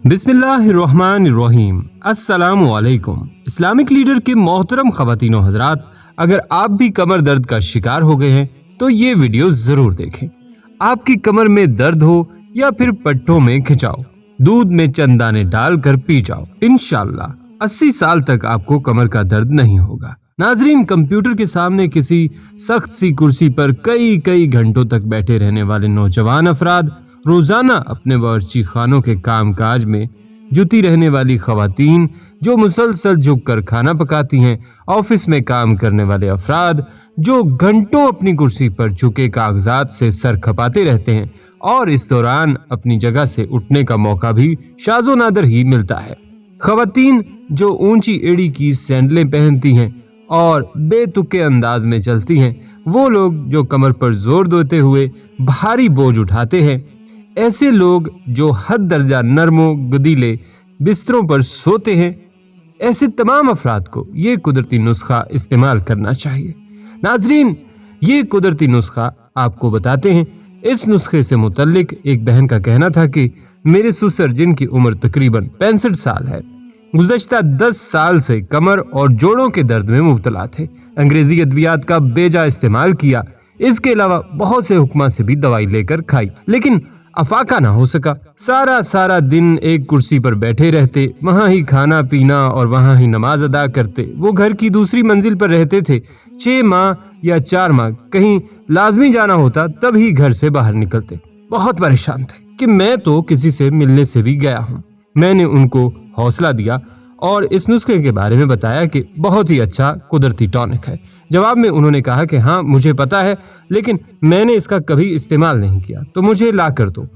बिस्मिल्लाहिर्रहमानिर्रहीम। अस्सलामुअलैकुम। Islamic leader के मोहतरम ख़वातीन व हज़रात, अगर आप भी कमर दर्द का शिकार हो गए हैं तो ये वीडियो ज़रूर देखें। आपकी कमर में दर्द हो या फिर पट्टों में खिंचाव, दूध में चंद दाने डालकर पी जाओ, इंशाअल्लाह 80 साल तक आपको कमर का दर्द नहीं होगा। नाजरीन, कंप्यूटर के सामने किसी सख्त सी कुर्सी पर कई घंटों तक बैठे रहने वाले नौजवान अफराद, रोजाना अपने बावर्ची खानों के कामकाज में जुटी रहने वाली खवातीन जो मुसलसल झुककर खाना पकाती हैं, ऑफिस में काम करने वाले अफराद जो घंटों अपनी कुर्सी पर झुके कागजात से सर खपाते रहते हैं और इस दौरान अपनी जगह से उठने का मौका भी शाज़ो नादर ही मिलता है। खवातीन जो ऊंची एड़ी की सैंडलें पहनती हैं और बेतुके अंदाज में चलती हैं, वो लोग जो कमर पर जोर देते हुए भारी बोझ उठाते हैं, ऐसे लोग जो हद दर्जा नरमो गदीले बिस्तरों पर सोते हैं, ऐसे तमाम अफराद को ये कुदरती नुस्खा इस्तेमाल करना चाहिए। नाजरीन, ये कुदरती नुस्खा आपको बताते हैं। इस नुस्खे से मुतल्लिक एक बहन का कहना था कि मेरे ससुर, जिनकी उम्र तकरीबन 65 साल है, गुज़श्ता 10 साल से कमर और जोड़ों के दर्द में मुब्तला थे। अंग्रेजी अद्वियात का बेजा इस्तेमाल किया, इसके अलावा बहुत से हुक्मा से भी दवाई लेकर खाई, लेकिन अफाका ना हो सका। सारा दिन एक कुर्सी पर बैठे रहते, वहां ही खाना पीना और वहां ही नमाज अदा करते। वो घर की दूसरी मंजिल पर रहते थे। 6 माह या 4 माह कहीं लाजमी जाना होता तब ही घर से बाहर निकलते। बहुत परेशान थे कि मैं तो किसी से मिलने से भी गया हूँ। मैंने उनको हौसला दिया और इस नुस्खे के बारे में बताया कि बहुत ही अच्छा कुदरती टॉनिक है। जवाब में उन्होंने कहा कि हाँ, मुझे पता है, लेकिन मैंने इसका कभी इस्तेमाल नहीं किया, तो मुझे ला कर दो।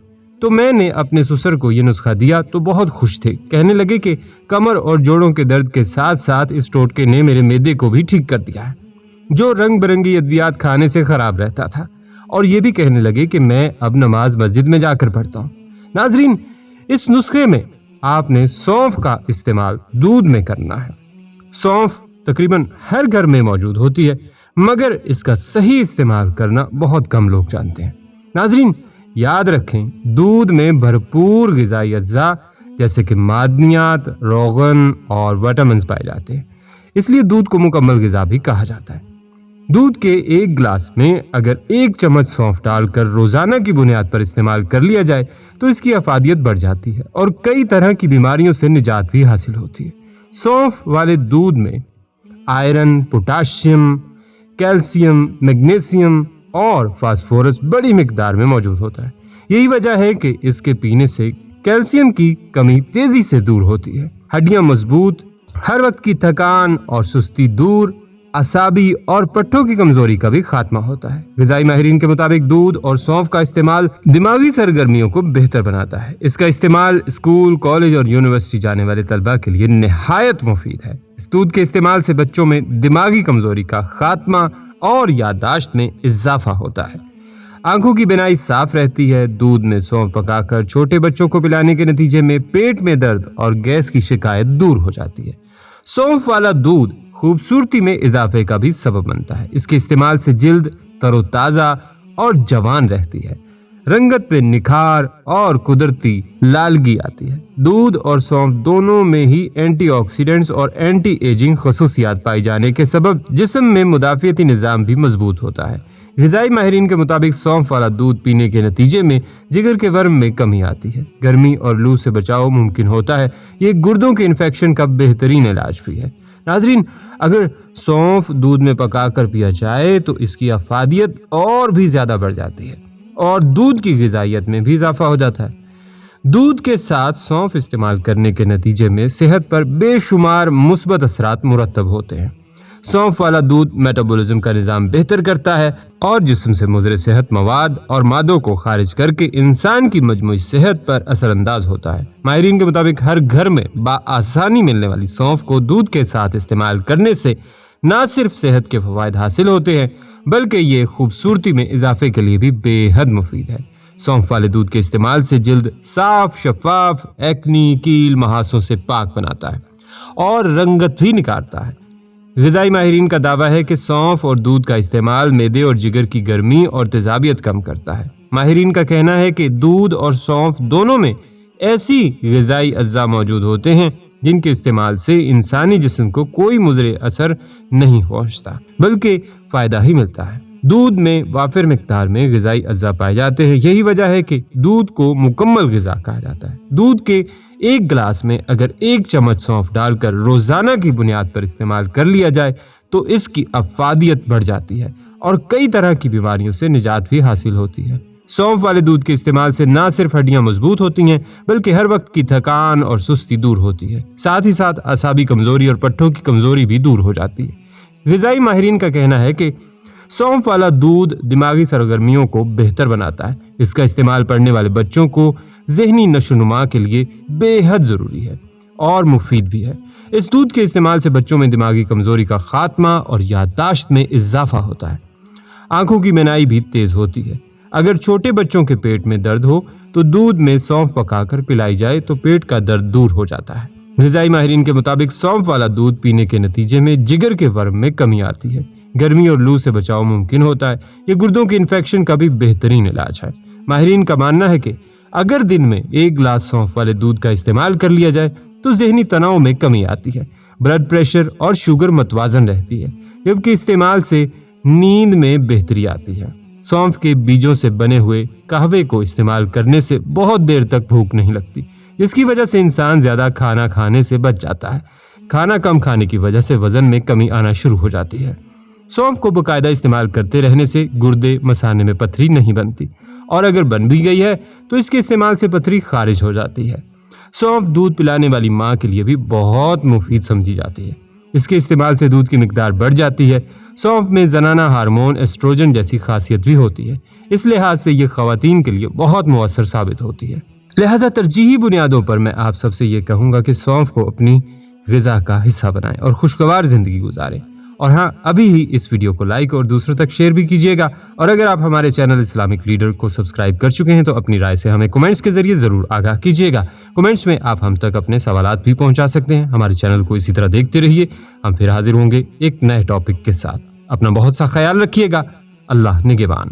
तो मैंने अपने ससुर को ये नुस्खा दिया तो बहुत खुश थे। कहने लगे कि कमर और जोड़ों के दर्द के साथ साथ इस टोटके ने मेरे मैदे को भी ठीक कर दिया है, जो रंग बिरंगी अद्वियात खाने से खराब रहता था। और ये भी कहने लगे कि मैं अब नमाज मस्जिद में जाकर पढ़ता हूँ। नाजरीन, इस नुस्खे में आपने सौंफ का इस्तेमाल दूध में करना है। सौंफ तकरीबन हर घर में मौजूद होती है, मगर इसका सही इस्तेमाल करना बहुत कम लोग जानते हैं। नाजरीन, याद रखें, दूध में भरपूर ग़िज़ाई अज्जा जैसे कि मादनियात, रोगन और विटामिन पाए जाते हैं, इसलिए दूध को मुकम्मल ग़िज़ा भी कहा जाता है। दूध के एक गिलास में अगर 1 चम्मच सौंफ डालकर रोजाना की बुनियाद पर इस्तेमाल कर लिया जाए तो इसकी अफादियत बढ़ जाती है और कई तरह की बीमारियों से निजात भी हासिल होती है। सौंफ वाले दूध में आयरन, पोटाशियम, कैल्शियम, मैग्नीशियम और फास्फोरस बड़ी मिकदार में मौजूद होता है। यही वजह है कि इसके पीने से कैल्शियम की कमी तेजी से दूर होती है, हड्डियां मजबूत, हर वक्त की थकान और सुस्ती दूर, असाबी और पट्टों की कमजोरी का भी खात्मा होता है। ग़िज़ाई माहिरीन के मुताबिक दूध और सौंफ का इस्तेमाल दिमागी सरगर्मियों को बेहतर बनाता है। इसका इस्तेमाल स्कूल, कॉलेज और यूनिवर्सिटी जाने वाले तलबा के लिए निहायत मुफीद है। इस दूध के इस्तेमाल से बच्चों में दिमागी कमजोरी का खात्मा और याददाश्त में इजाफा होता है। आंखों की बिनाई साफ रहती है। दूध में सौंफ पकाकर छोटे बच्चों को पिलाने के नतीजे में पेट में दर्द और गैस की शिकायत दूर हो जाती है। सौंफ वाला दूध खूबसूरती में इजाफे का भी सबब बनता है। इसके इस्तेमाल से जिल्द तरोताज़ा और जवान रहती है, रंगत पे निखार और कुदरती लालगी आती है। दूध और सौंफ दोनों में ही एंटीऑक्सीडेंट्स और एंटी एजिंग खसूसियात पाई जाने के सबब जिस्म में मुदाफ़ियती निज़ाम भी मजबूत होता है। ग़िज़ाई माहिरीन के मुताबिक सौंफ वाला दूध पीने के नतीजे में जिगर के वर्म में कमी आती है, गर्मी और लू से बचाव मुमकिन होता है। ये गुर्दों के इन्फेक्शन का बेहतरीन इलाज भी है। नाजरीन, अगर सौंफ दूध में पकाकर पिया जाए तो इसकी अफादियत और भी ज्यादा बढ़ जाती है और दूध की ग़िज़ाइयत में भी इजाफा हो जाता है। दूध के साथ सौंफ इस्तेमाल करने के नतीजे में सेहत पर बेशुमार मुस्बत असरात मुरतब होते हैं। सौंफ वाला दूध मेटाबॉलिज्म का निज़ाम बेहतर करता है और जिस्म से मुज़र सेहत मवाद और मादों को खारिज करके इंसान की मजमूई सेहत पर असरअंदाज होता है। माहिरीन के मुताबिक हर घर में बाआसानी मिलने वाली सौंफ को दूध के साथ इस्तेमाल करने से न सिर्फ सेहत के फ़वाइद हासिल होते हैं, बल्कि ये खूबसूरती में इजाफे के लिए भी बेहद मुफीद है। सौंफ वाले दूध के इस्तेमाल से जिल्द साफ, शफाफ, एक्नी, कील, महासों से पाक बनाता है और रंगत भी निखारता है। ग़िज़ाई माहिरीन का दावा है कि सौंफ और दूध का इस्तेमाल मैदे और जिगर की गर्मी और तेज़ाबियत कम करता है। माहिरीन का कहना है कि दूध और सौंफ दोनों में ایسی غذائی اجزاء موجود ہوتے ہیں جن کے استعمال سے انسانی جسم کو کوئی مضر اثر نہیں پہنچتا بلکہ فائدہ ہی ملتا ہے۔ دودھ میں وافر مقدار میں غذائی اجزاء پائے جاتے ہیں، یہی وجہ ہے کہ دودھ کو مکمل غذا کہا جاتا ہے۔ دودھ کے ایک گلاس میں اگر 1 چمچ سونف ڈال کر روزانہ کی بنیاد پر استعمال کر لیا جائے تو اس کی افادیت بڑھ جاتی ہے اور کئی طرح کی بیماریوں سے نجات بھی حاصل ہوتی ہے۔ سونف والے دودھ کے استعمال سے نہ صرف ہڈیاں مضبوط ہوتی ہیں بلکہ ہر وقت کی تھکان اور سستی دور ہوتی ہے، ساتھ ہی ساتھ اعصابی کمزوری اور پٹھوں کی کمزوری بھی دور ہو جاتی ہے۔ غذائی ماہرین کا کہنا ہے کہ سونف والا دودھ دماغی سرگرمیوں کو بہتر بناتا ہے۔ اس کا استعمال پڑھنے والے بچوں کو ذہنی نشو و نما کے لیے بے حد ضروری ہے اور مفید بھی ہے۔ اس دودھ کے استعمال سے بچوں میں دماغی کمزوری کا خاتمہ اور یادداشت میں اضافہ ہوتا ہے۔ آنکھوں کی بینائی بھی تیز ہوتی ہے۔ اگر چھوٹے بچوں کے پیٹ میں درد ہو تو دودھ میں سونف پکا کر پلائی جائے تو پیٹ کا درد دور ہو جاتا ہے۔ غذائی ماہرین کے مطابق سونف والا دودھ پینے کے نتیجے میں جگر کے ورم میں کمی آتی ہے، گرمی اور لو سے بچاؤ ممکن ہوتا ہے۔ یہ گردوں کے انفیکشن کا بھی بہترین علاج ہے۔ ماہرین کا ماننا ہے کہ اگر دن میں 1 گلاس سونف والے دودھ کا استعمال کر لیا جائے تو ذہنی تناؤ میں کمی آتی ہے، بلڈ پریشر اور شوگر متوازن رہتی ہے، جبکہ استعمال سے نیند میں بہتری آتی ہے۔ سونف کے بیجوں سے بنے ہوئے قہوے کو استعمال کرنے سے بہت دیر تک بھوک نہیں لگتی، جس کی وجہ سے انسان زیادہ کھانا کھانے سے بچ جاتا ہے۔ کھانا کم کھانے کی وجہ سے وزن میں کمی آنا شروع ہو جاتی ہے۔ سونف کو باقاعدہ استعمال کرتے رہنے سے گردے مثانے میں پتھری نہیں بنتی، اور اگر بن بھی گئی ہے تو اس کے استعمال سے پتھری خارج ہو جاتی ہے۔ سونف دودھ پلانے والی ماں کے لیے بھی بہت مفید سمجھی جاتی ہے۔ اس کے استعمال سے دودھ کی مقدار بڑھ جاتی ہے۔ سونف میں زنانہ ہارمون ایسٹروجن جیسی خاصیت بھی ہوتی ہے، اس لحاظ سے یہ خواتین کے لیے بہت مؤثر ثابت ہوتی ہے۔ لہذا ترجیحی بنیادوں پر میں آپ سب سے یہ کہوں گا کہ سونف کو اپنی غذا کا حصہ بنائیں اور خوشگوار زندگی گزاریں۔ اور ہاں، ابھی ہی اس ویڈیو کو لائک اور دوسروں تک شیئر بھی کیجیے گا، اور اگر آپ ہمارے چینل اسلامک لیڈر کو سبسکرائب کر چکے ہیں تو اپنی رائے سے ہمیں کمنٹس کے ذریعے ضرور آگاہ کیجیے گا۔ کمنٹس میں آپ ہم تک اپنے سوالات بھی پہنچا سکتے ہیں۔ ہمارے چینل کو اسی طرح دیکھتے رہیے، ہم پھر حاضر ہوں گے ایک نئے ٹاپک کے ساتھ۔ اپنا بہت سا خیال رکھیے گا۔ اللہ نگہبان۔